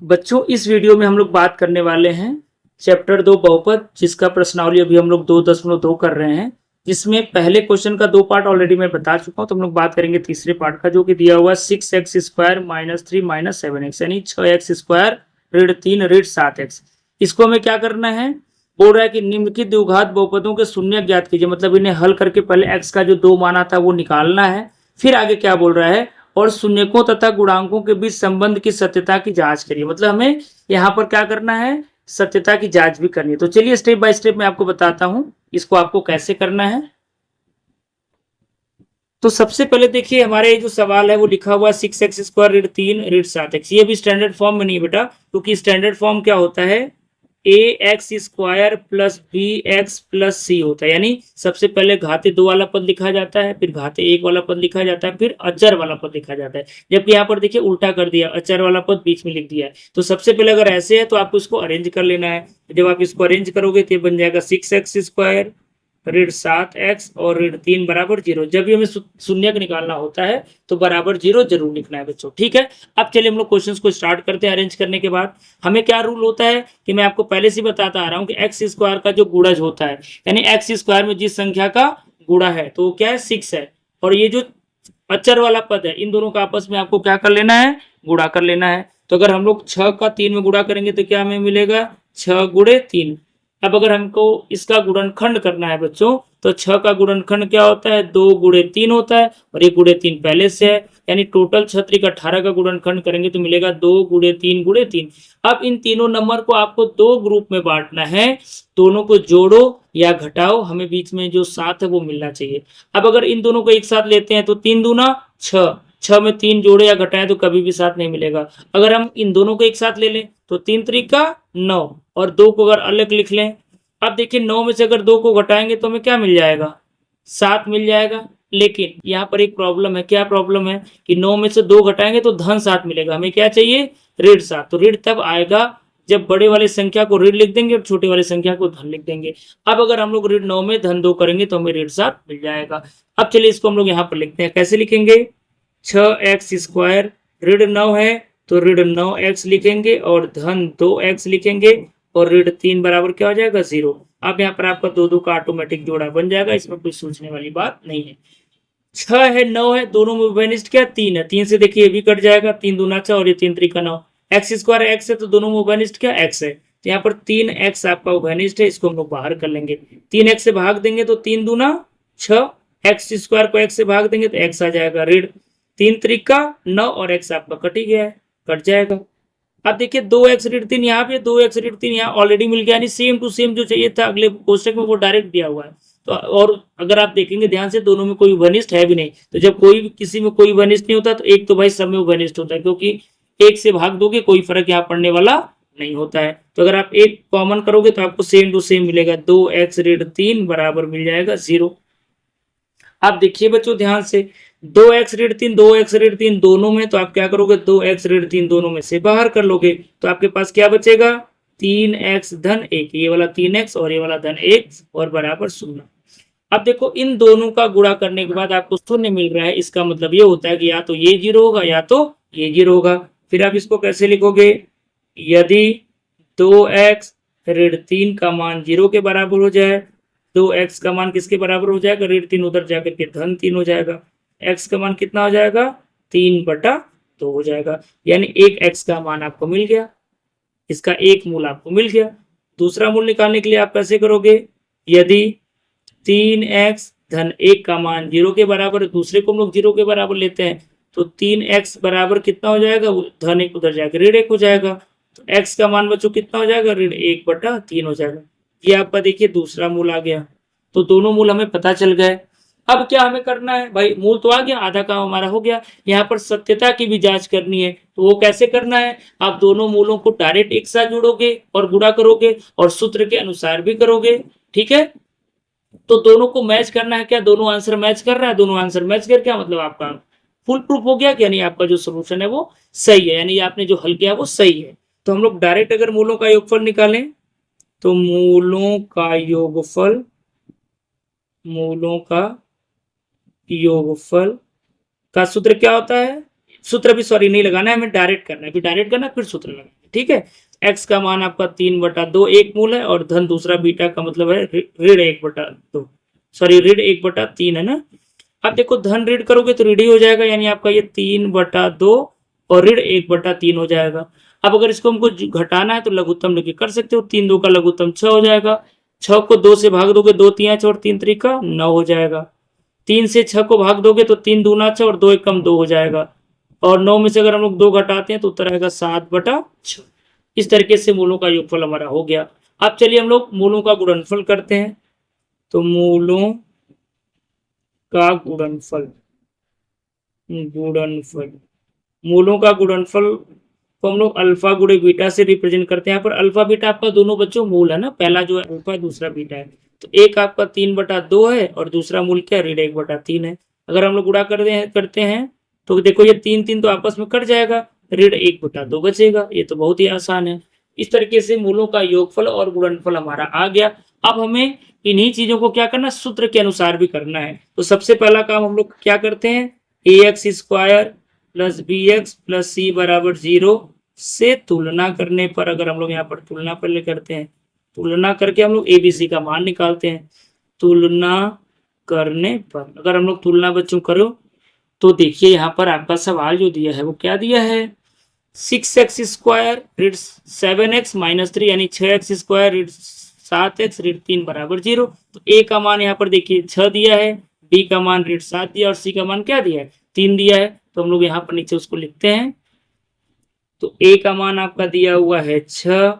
बच्चों इस वीडियो में हम लोग बात करने वाले हैं चैप्टर 2 बहुपद, जिसका प्रश्नावली अभी हम लोग 2.2 कर रहे हैं, जिसमें पहले क्वेश्चन का 2 पार्ट ऑलरेडी मैं बता चुका हूं। तो हम लोग बात करेंगे तीसरे पार्ट का, जो कि दिया हुआ 6x² - 3 - 7x, यानी 6x² ऋण 3 ऋण 7x। इसको हमें क्या करना है, बोल रहा है कि निम्नलिखित द्विघात बहुपदों के शून्य ज्ञात कीजिए। मतलब इन्हें हल करके पहले x का जो 2 माना था वो निकालना है। फिर आगे क्या बोल रहा है, और शून्यकों तथा गुणांकों के बीच संबंध की सत्यता की जांच करिए। मतलब हमें यहाँ पर क्या करना है, सत्यता की जांच भी करनी है। तो चलिए स्टेप बाय स्टेप मैं आपको बताता हूं इसको आपको कैसे करना है। तो सबसे पहले देखिए, हमारे जो सवाल है वो लिखा हुआ 6x² ऋण 3 ऋण 7x। ये भी स्टैंडर्ड फॉर्म में नहीं बेटा, क्योंकि स्टैंडर्ड फॉर्म क्या होता है, ax² plus bx plus c होता है। यानी सबसे पहले घाते 2 वाला पद लिखा जाता है, फिर घाते 1 वाला पद लिखा जाता है, फिर अचर वाला पद लिखा जाता है। जबकि यहाँ पर देखिए उल्टा कर दिया, अचर वाला पद बीच में लिख दिया है। तो सबसे पहले अगर ऐसे है तो आपको इसको अरेंज कर लेना है। जब आप इसको अरेंज करोगे तो ये बन जाएगा 6x² ऋण 7x और ऋण 3 बराबर 0। जब भी हमें शून्यक निकालना होता है तो बराबर 0 जरूर लिखना है बच्चों, ठीक है। अब चलिए हम लोग क्वेश्चंस को स्टार्ट करते हैं। अरेंज करने के बाद हमें क्या रूल होता है कि मैं आपको पहले से बताता आ रहा हूं कि x² का जो गुणज होता है, यानी x² में जिस संख्या का गुणा है तो वो क्या है, 6 है। और ये जो अचर वाला पद है, इन दोनों का आपस में आपको क्या कर लेना है, गुणा कर लेना है। तो अगर हम लोग 6 का 3 में गुणा करेंगे तो क्या हमें मिलेगा, 6 गुणे 3। अब अगर हमको इसका गुणनखंड करना है बच्चों, तो 6 का गुणनखंड क्या होता है, 2 गुणे 3 होता है, और ये गुणे 3 पहले से है। यानी टोटल 36 18 का गुणनखंड करेंगे तो मिलेगा 2 गुणे 3 गुणे 3। अब इन तीनों नंबर को आपको 2 ग्रुप में बांटना है, दोनों को जोड़ो या घटाओ, हमें बीच में जो 7 है वो मिलना चाहिए। अब अगर इन दोनों को एक साथ लेते हैं तो 3 दूना 6, 6 में 3 जोड़े या घटाएं तो कभी भी 7 नहीं मिलेगा। अगर हम इन दोनों को एक साथ ले लें तो 3 त्रिका 9, और 2 को अगर अलग लिख लें, अब देखिए 9 में से अगर 2 को घटाएंगे तो हमें क्या मिल जाएगा, 7 मिल जाएगा। लेकिन यहाँ पर एक प्रॉब्लम है। क्या प्रॉब्लम है कि 9 में से 2 घटाएंगे तो धन 7 मिलेगा, हमें क्या चाहिए, ऋण 7। तो ऋण तब आएगा जब बड़े वाले संख्या को ऋण लिख देंगे और छोटे वाले संख्या को धन लिख देंगे। अब अगर हम लोग ऋण 9 में धन 2 करेंगे तो हमें ऋण 7 मिल जाएगा। अब चलिए इसको हम लोग यहाँ पर लिखते हैं, कैसे लिखेंगे, 6x² ऋण 9 है तो ऋण 9x लिखेंगे और धन 2x लिखेंगे, और ऋण 3 बराबर क्या हो जाएगा, 0। अब यहाँ पर आपका 2 का ऑटोमेटिक जोड़ा बन जाएगा, इसमें कोई सोचने वाली बात नहीं है। 6 है 9 है, दोनों में उभयनिष्ठ क्या, 3 है। 3 से देखिए ये भी कट जाएगा, 3 दूना 6 और ये 3 त्रिका 9। x² x है तो दोनों में उभयनिष्ठ क्या, x है। तो यहाँ पर 3x आपका उभयनिष्ठ है, इसको हम लोग बाहर कर लेंगे। 3x से भाग देंगे तो 3 दूना 6, x² को x से भाग देंगे तो x आ जाएगा, ऋण 3 त्रिका 9 और x आपका कट ही गया है, कट जाएगा। अब देखिए 2x ऋण 3 यहाँ पे, 2x ऋण 3 यहाँ ऑलरेडी मिल गया, यानी सेम टू सेम जो चाहिए था अगले कोष्टक में वो डायरेक्ट दिया हुआ है। तो और अगर आप देखेंगे ध्यान से, दोनों में कोई उभयनिष्ठ है भी नहीं। तो जब कोई किसी में कोई उभयनिष्ठ नहीं होता तो एक तो भाई सब में उभयनिष्ठ होता है, क्योंकि एक से भाग दोगे कोई फर्क यहाँ पड़ने वाला नहीं होता है। तो अगर आप एक कॉमन करोगे तो आपको सेम टू सेम मिलेगा, 2x ऋण 3 बराबर मिल जाएगा 0। आप देखिए बच्चों ध्यान से, 2x ऋण 3 2x ऋण 3 दोनों में, तो आप क्या करोगे, 2x ऋण 3 दोनों में से बाहर कर लोगे तो आपके पास क्या बचेगा, 3x धन 1, ये वाला 3x और ये वाला धन 1 और बराबर 0। अब देखो इन दोनों का गुणा करने के बाद आपको शून्य मिल रहा है, इसका मतलब ये होता है कि या तो ये 0 होगा या तो ये 0 होगा। फिर आप इसको कैसे लिखोगे, यदि 2x ऋण 3 का मान 0 के बराबर हो जाए, 2x का मान किसके बराबर हो जाएगा, ऋण 3 उधर जाकर के धन 3 हो जाएगा, x का मान कितना हो जाएगा, 3/2 हो जाएगा। यानी एक x का मान आपको मिल गया, इसका एक मूल आपको मिल गया। दूसरा मूल निकालने के लिए आप कैसे करोगे, यदि 3x धन 1 का मान 0 के बराबर है, दूसरे को हम लोग 0 के बराबर लेते हैं, तो 3x बराबर कितना हो जाएगा, धन 1 उधर जाकर ऋण 1 हो जाएगा। तो x का मान बच्चों कितना हो जाएगा, ऋण 1/3 हो जाएगा। ये आपका देखिए दूसरा मूल आ गया। तो दोनों मूल हमें पता चल गए। अब क्या हमें करना है भाई, मूल तो आ गया, आधा काम हमारा हो गया। यहाँ पर सत्यता की भी जांच करनी है, तो वो कैसे करना है, आप दोनों मूलों को डायरेक्ट एक साथ जोड़ोगे और गुणा करोगे और सूत्र के अनुसार भी करोगे, ठीक है। तो दोनों को मैच करना है, क्या दोनों आंसर मैच कर रहा है, दोनों आंसर मैच कर, क्या मतलब आपका फुल प्रूफ हो गया कि यानी आपका जो सोल्यूशन है वो सही है, यानी आपने जो हल किया वो सही है। तो हम लोग डायरेक्ट अगर मूलों का योगफल निकालें तो मूलों का योगफल का सूत्र क्या होता है, सूत्र भी सॉरी नहीं लगाना है, हमें डायरेक्ट करना है, फिर डायरेक्ट करना फिर सूत्र लगाना है। ठीक है। x का मान आपका 3/2 एक मूल है और धन दूसरा बीटा का मतलब है ऋण 1/2, सॉरी ऋण 1/3 है ना। अब देखो धन ऋण करोगे तो ऋण ही हो जाएगा, यानी आपका ये 3/2 और ऋण 1/3 हो जाएगा। अब अगर इसको हमको घटाना है तो लघुत्तम लेके कर सकते हो, 3 2 का लघुत्तम 6 हो जाएगा। 6 को 2 से भाग दोगे 2 3 और 3 3 9 हो जाएगा। 3 से 6 को भाग दोगे तो 3 दूना 6 और 2 1 2 हो जाएगा। और 9 में से अगर हम लोग 2 घटाते हैं तो उत्तर आएगा 7/6। इस तरीके से मूलों का योगफल हमारा हो गया। अब चलिए हम लोग मूलों का गुणनफल करते हैं। तो मूलों का गुणनफल, मूलों का गुणनफल को हम लोग अल्फा गुणे बीटा से रिप्रेजेंट करते हैं। यहाँ पर अल्फा बीटा आपका दोनों बच्चों मूल है ना, पहला जो है अल्फा है, दूसरा बीटा है। तो एक आपका 3/2 है और दूसरा मूल क्या ऋण 1/3 है। अगर हम लोग गुणा करते हैं तो देखो ये 3 3 तो आपस में कट जाएगा, ऋण 1/2 बचेगा। ये तो बहुत ही आसान है। इस तरीके से मूलों का योगफल और गुणनफल हमारा आ गया। अब हमें इन्हीं चीजों को क्या करना, सूत्र के अनुसार भी करना है। तो सबसे पहला काम हम लोग क्या करते हैं, ax² plus bx plus c बराबर 0 से तुलना करने पर, अगर हम लोग यहाँ पर तुलना पहले करते हैं, तुलना करके हम लोग abc का मान निकालते हैं। तुलना करने पर अगर हम लोग तुलना बच्चों करो तो देखिए यहाँ पर आपका सवाल जो दिया है वो क्या दिया है, 6x² ऋण 7x माइनस 3 यानी 6x² ऋण 7x ऋण 3 बराबर 0। तो a का मान यहाँ पर देखिए 6 दिया है, b का मान ऋण 7 दिया और c का मान क्या दिया है 3 दिया है। तो हम लोग यहाँ पर नीचे उसको लिखते हैं। तो a का मान आपका दिया हुआ है 6,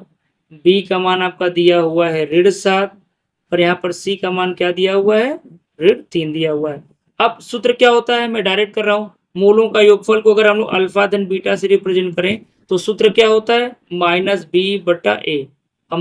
b का मान आपका दिया हुआ है ऋण 7 और यहाँ पर c का मान क्या दिया हुआ है ऋण 3 दिया हुआ है। अब सूत्र क्या होता है, मैं डायरेक्ट कर रहा हूँ। मूलों का योगफल को अगर हम लोग अल्फा धन बीटा से रिप्रेजेंट करें तो सूत्र क्या होता है, -b/a। अब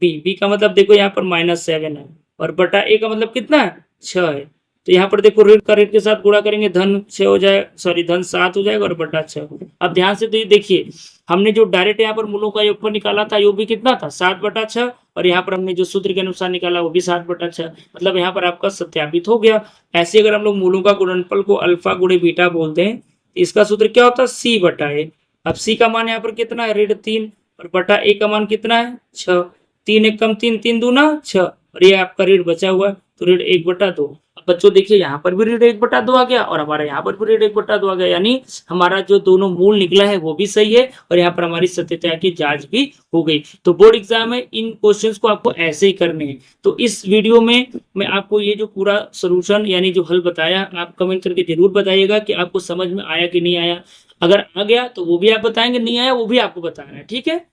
-b का मतलब देखो यहाँ पर -7 है और बटा a का मतलब कितना है 6 है। तो यहाँ पर देखो ऋण का ऋण के साथ गुणा करेंगे, धन 6 हो जाए, सॉरी धन 7 हो जाएगा और बटा 6। अब ध्यान से तो देखिए हमने जो डायरेक्ट यहाँ पर मूलों का योगफल निकाला था वो भी कितना था 7/6 और यहाँ पर हमने जो सूत्र के अनुसार निकाला वो भी 7/6, मतलब यहाँ पर आपका सत्यापित हो गया। ऐसे अगर हम लोग मूलों का गुणनफल को अल्फा गुणे बीटा बोलते हैं तो इसका सूत्र क्या होता है c/a। अब c का मान यहाँ पर कितना है ऋण 3 और बटा a का मान कितना है 6। 3 1 3 3 दूना 6 और ये आपका ऋण बचा हुआ है तो ऋण 1/2। अब बच्चों देखिए यहाँ पर भी ऋण 1/2 आ गया और हमारा यहाँ पर भी ऋण 1/2 आ गया, यानी हमारा जो दोनों मूल निकला है वो भी सही है और यहाँ पर हमारी सत्यता की जांच भी हो गई। तो बोर्ड एग्जाम में इन क्वेश्चंस को आपको ऐसे ही करने हैं। तो इस वीडियो में मैं आपको ये जो पूरा सोल्यूशन यानी जो हल बताया, आप कमेंट करके जरूर बताइएगा कि आपको समझ में आया कि नहीं आया। अगर आ गया तो वो भी आप बताएंगे, नहीं आया वो भी आपको बताना है, ठीक है।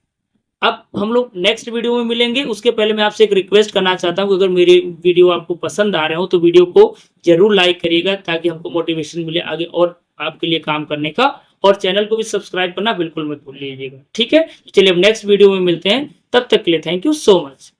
अब हम लोग नेक्स्ट वीडियो में मिलेंगे। उसके पहले मैं आपसे एक रिक्वेस्ट करना चाहता हूँ कि अगर मेरे वीडियो आपको पसंद आ रहे हो तो वीडियो को जरूर लाइक करिएगा ताकि हमको मोटिवेशन मिले आगे और आपके लिए काम करने का, और चैनल को भी सब्सक्राइब करना बिल्कुल मत भूल लीजिएगा, ठीक है। चलिए अब नेक्स्ट वीडियो में मिलते हैं, तब तक के लिए थैंक यू सो मच।